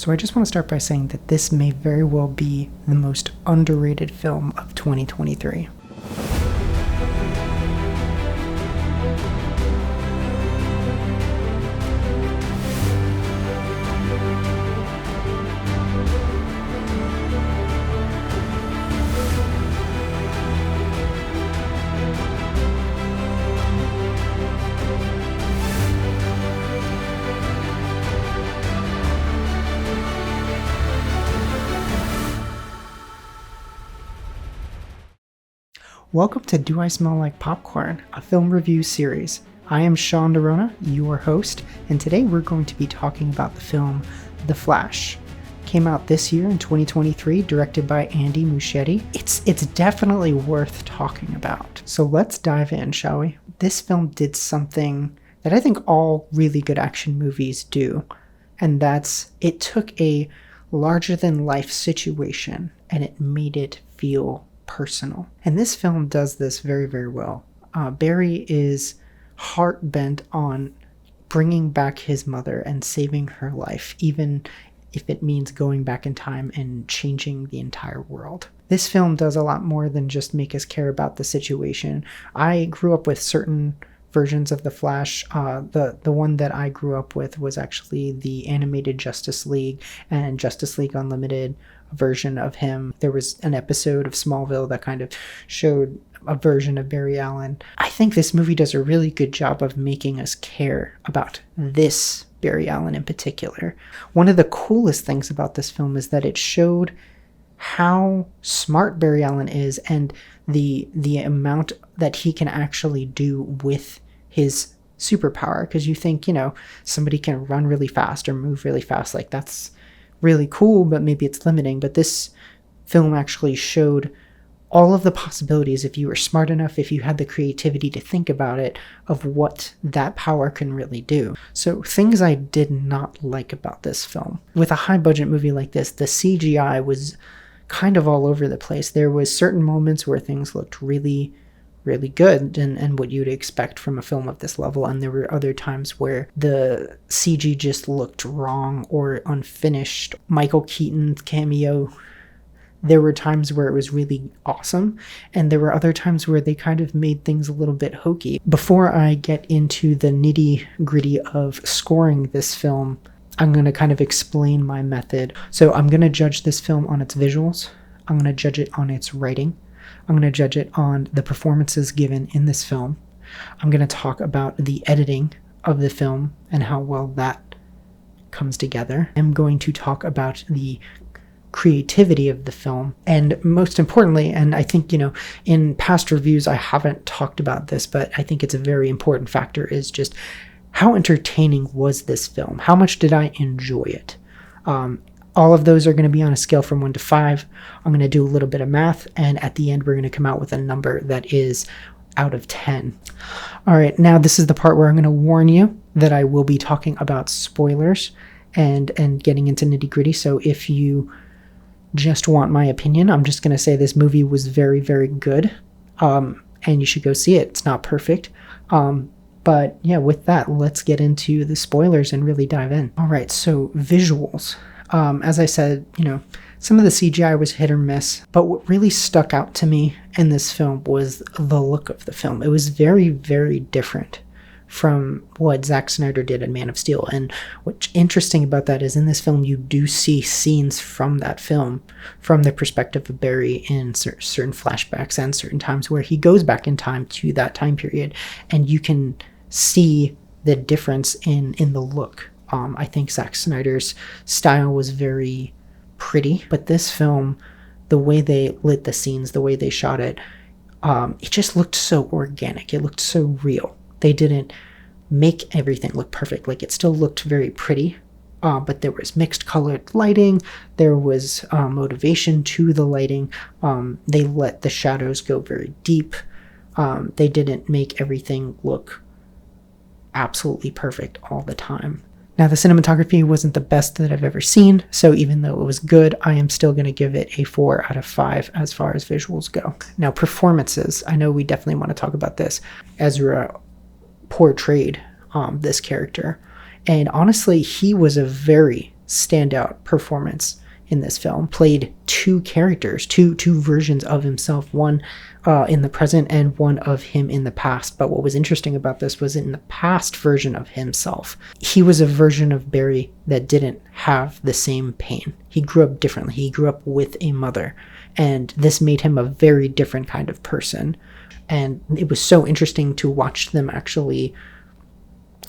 So I just want to start by saying that this may very well be the most underrated film of 2023. Welcome to Do I Smell Like Popcorn, a film review series. I am Sean Dorona, your host, and today we're going to be talking about the film The Flash. Came out this year in 2023, directed by Andy Muschietti. It's definitely worth talking about. So let's dive in, shall we? This film did something that I think all really good action movies do, and that's it took a larger-than-life situation and it made it feel personal. And this film does this very, very well. Barry is heart-bent on bringing back his mother and saving her life, even if it means going back in time and changing the entire world. This film does a lot more than just make us care about the situation. I grew up with certain versions of The Flash. The one that I grew up with was actually the animated Justice League and Justice League Unlimited version of him. There was an episode of Smallville that kind of showed a version of Barry Allen. I think this movie does a really good job of making us care about this Barry Allen in particular. One of the coolest things about this film is that it showed how smart Barry Allen is and the amount that he can actually do with his superpower. Because you think, somebody can run really fast or move really fast, like that's really cool, but maybe it's limiting. But this film actually showed all of the possibilities, if you were smart enough, if you had the creativity to think about it, of what that power can really do. So things I did not like about this film. With a high budget movie like this, the CGI was kind of all over the place. There was certain moments where things looked really, really good and what you'd expect from a film of this level, and there were other times where the CG just looked wrong or unfinished. Michael Keaton's cameo, there were times where it was really awesome, and there were other times where they kind of made things a little bit hokey. Before I get into the nitty-gritty of scoring this film, I'm going to kind of explain my method. So I'm going to judge this film on its visuals. I'm going to judge it on its writing. I'm going to judge it on the performances given in this film. I'm going to talk about the editing of the film and how well that comes together. I'm going to talk about the creativity of the film. And most importantly, and I think, in past reviews, I haven't talked about this, but I think it's a very important factor, is just how entertaining was this film? How much did I enjoy it? All of those are going to be on a scale from 1 to 5. I'm going to do a little bit of math, and at the end, we're going to come out with a number that is out of 10. All right, now this is the part where I'm going to warn you that I will be talking about spoilers and getting into nitty-gritty. So if you just want my opinion, I'm just going to say this movie was very, very good, and you should go see it. It's not perfect. But yeah, with that, let's get into the spoilers and really dive in. All right, so visuals. As I said, some of the CGI was hit or miss, but what really stuck out to me in this film was the look of the film. It was very, very different from what Zack Snyder did in Man of Steel. And what's interesting about that is in this film, you do see scenes from that film from the perspective of Barry in certain flashbacks and certain times where he goes back in time to that time period, and you can see the difference in the look. I think Zack Snyder's style was very pretty, but this film, the way they lit the scenes, the way they shot it, it just looked so organic. It looked so real. They didn't make everything look perfect. Like, it still looked very pretty, but there was mixed colored lighting. There was motivation to the lighting. They let the shadows go very deep. They didn't make everything look absolutely perfect all the time. Now, the cinematography wasn't the best that I've ever seen, so even though it was good, I am still going to give it a 4 out of 5 as far as visuals go. Now, performances. I know we definitely want to talk about this. Ezra portrayed this character, and honestly, he was a very, standout performance in this film. Played two characters, two versions of himself, one in the present and one of him in the past. But what was interesting about this was in the past version of himself, he was a version of Barry that didn't have the same pain. He grew up differently. He grew up with a mother, and this made him a very different kind of person. And it was so interesting to watch them actually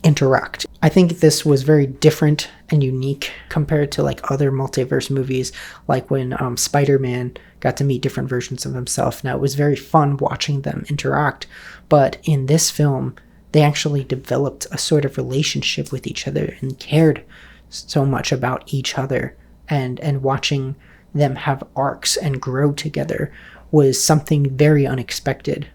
interact. I think this was very different and unique compared to like other multiverse movies, like when Spider-Man got to meet different versions of himself. Now, it was very fun watching them interact, but in this film, they actually developed a sort of relationship with each other and cared so much about each other, and watching them have arcs and grow together was something very unexpected.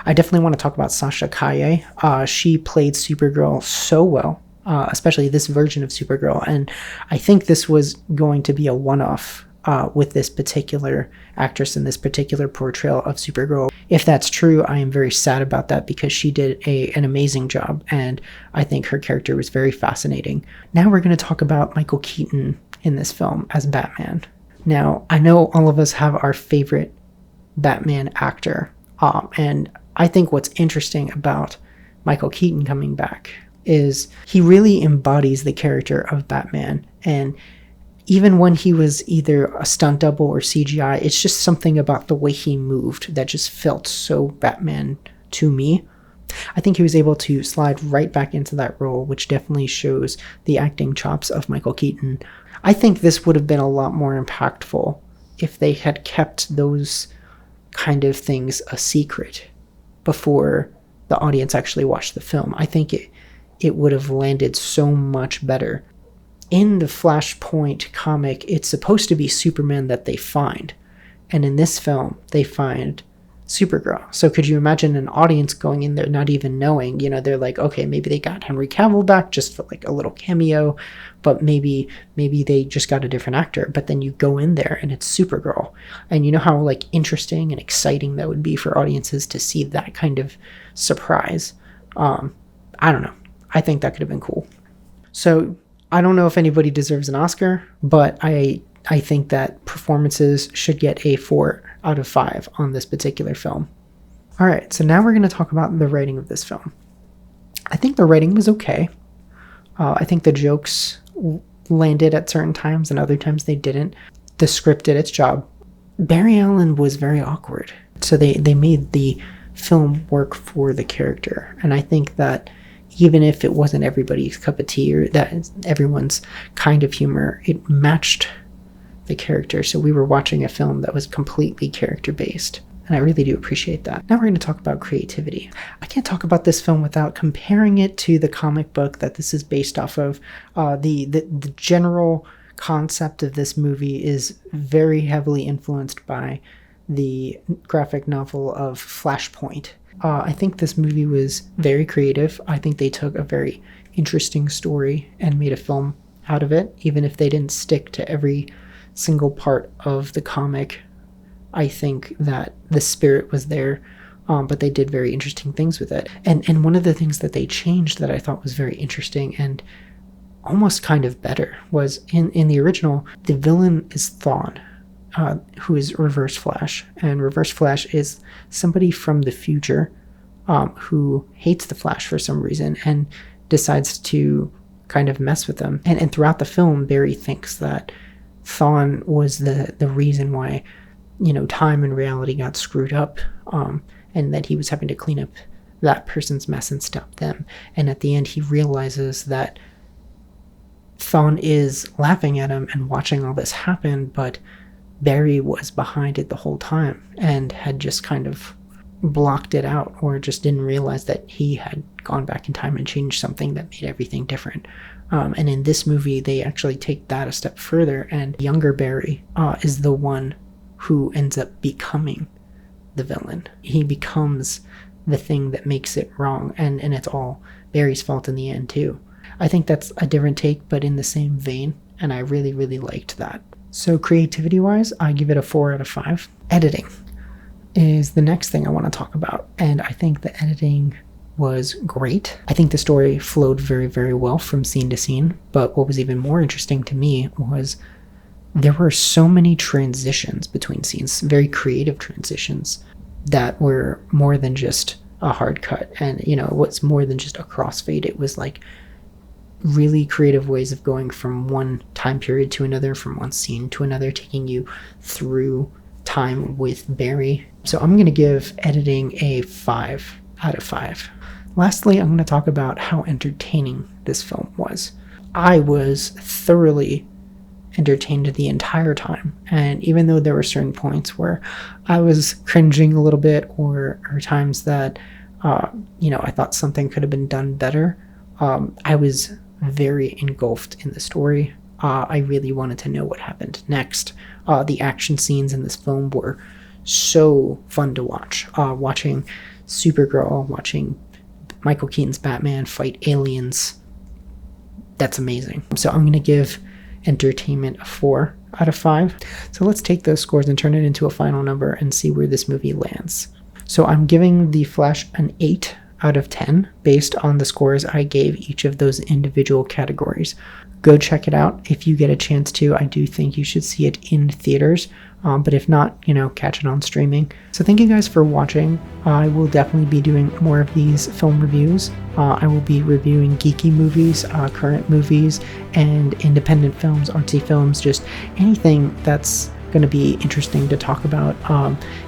I definitely want to talk about Sasha Calle. She played Supergirl so well, especially this version of Supergirl, and I think this was going to be a one-off with this particular actress in this particular portrayal of Supergirl. If that's true, I am very sad about that, because she did an amazing job, and I think her character was very fascinating. Now we're going to talk about Michael Keaton in this film as Batman. Now, I know all of us have our favorite Batman actor, and I think what's interesting about Michael Keaton coming back is he really embodies the character of Batman. And even when he was either a stunt double or CGI, it's just something about the way he moved that just felt so Batman to me. I think he was able to slide right back into that role, which definitely shows the acting chops of Michael Keaton. I think this would have been a lot more impactful if they had kept those kind of things a secret before the audience actually watched the film. I think it would have landed so much better. In the Flashpoint comic, it's supposed to be Superman that they find, and in this film, they find Supergirl. So could you imagine an audience going in there not even knowing, they're like, okay, maybe they got Henry Cavill back just for like a little cameo, but maybe they just got a different actor. But then you go in there and it's Supergirl, and you know how like interesting and exciting that would be for audiences to see that kind of surprise. I don't know. I think that could have been cool. So I don't know if anybody deserves an Oscar, but I think that performances should get a 4 out of 5 on this particular film. All right, so now we're going to talk about the writing of this film. I think the writing was okay. I think the jokes landed at certain times and other times they didn't. The script did its job. Barry Allen was very awkward, so they made the film work for the character. And I think that even if it wasn't everybody's cup of tea or that everyone's kind of humor, it matched the character. So we were watching a film that was completely character based, and I really do appreciate that. Now we're going to talk about creativity. I can't talk about this film without comparing it to the comic book that this is based off of. The general concept of this movie is very heavily influenced by the graphic novel of Flashpoint. I think this movie was very creative. I think they took a very interesting story and made a film out of it, even if they didn't stick to every single part of the comic. I think that the spirit was there, but they did very interesting things with it. And one of the things that they changed that I thought was very interesting and almost kind of better was in the original, the villain is Thawne, who is Reverse Flash. And Reverse Flash is somebody from the future who hates the Flash for some reason and decides to kind of mess with them. And throughout the film, Barry thinks that Thawne was the reason why, time and reality got screwed up, and that he was having to clean up that person's mess and stop them. And at the end, he realizes that Thawne is laughing at him and watching all this happen, but Barry was behind it the whole time and had just kind of blocked it out, or just didn't realize that he had gone back in time and changed something that made everything different. And in this movie, they actually take that a step further, and younger Barry is the one who ends up becoming the villain. He becomes the thing that makes it wrong, and it's all Barry's fault in the end too. I think that's a different take, but in the same vein, and I really, really liked that. So creativity-wise, I give it a 4 out of 5. Editing is the next thing I want to talk about, and I think the editing was great. I think the story flowed very, very well from scene to scene, but what was even more interesting to me was there were so many transitions between scenes, very creative transitions that were more than just a hard cut. And, you know, it was more than just a crossfade. It was like really creative ways of going from one time period to another, from one scene to another, taking you through time with Barry. So I'm going to give editing a 5 out of 5. Lastly, I'm going to talk about how entertaining this film was. I was thoroughly entertained the entire time, and even though there were certain points where I was cringing a little bit, or times that I thought something could have been done better, I was very engulfed in the story. I really wanted to know what happened next. The action scenes in this film were so fun to watch. Watching Supergirl, watching Michael Keaton's Batman fight aliens, that's amazing. So I'm going to give entertainment a 4 out of 5. So let's take those scores and turn it into a final number and see where this movie lands. So I'm giving The Flash an 8 out of 10 based on the scores I gave each of those individual categories. Go check it out if you get a chance to. I do think you should see it in theaters, but if not, catch it on streaming. So thank you guys for watching. I will definitely be doing more of these film reviews. I will be reviewing geeky movies, current movies, and independent films, artsy films, just anything that's going to be interesting to talk about.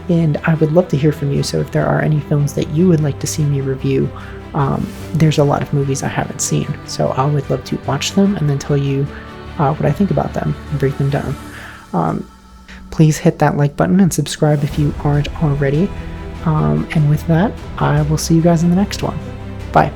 And I would love to hear from you. So if there are any films that you would like to see me review, there's a lot of movies I haven't seen, so I would love to watch them and then tell you what I think about them and break them down. Please hit that like button and subscribe if you aren't already. And with that, I will see you guys in the next one. Bye.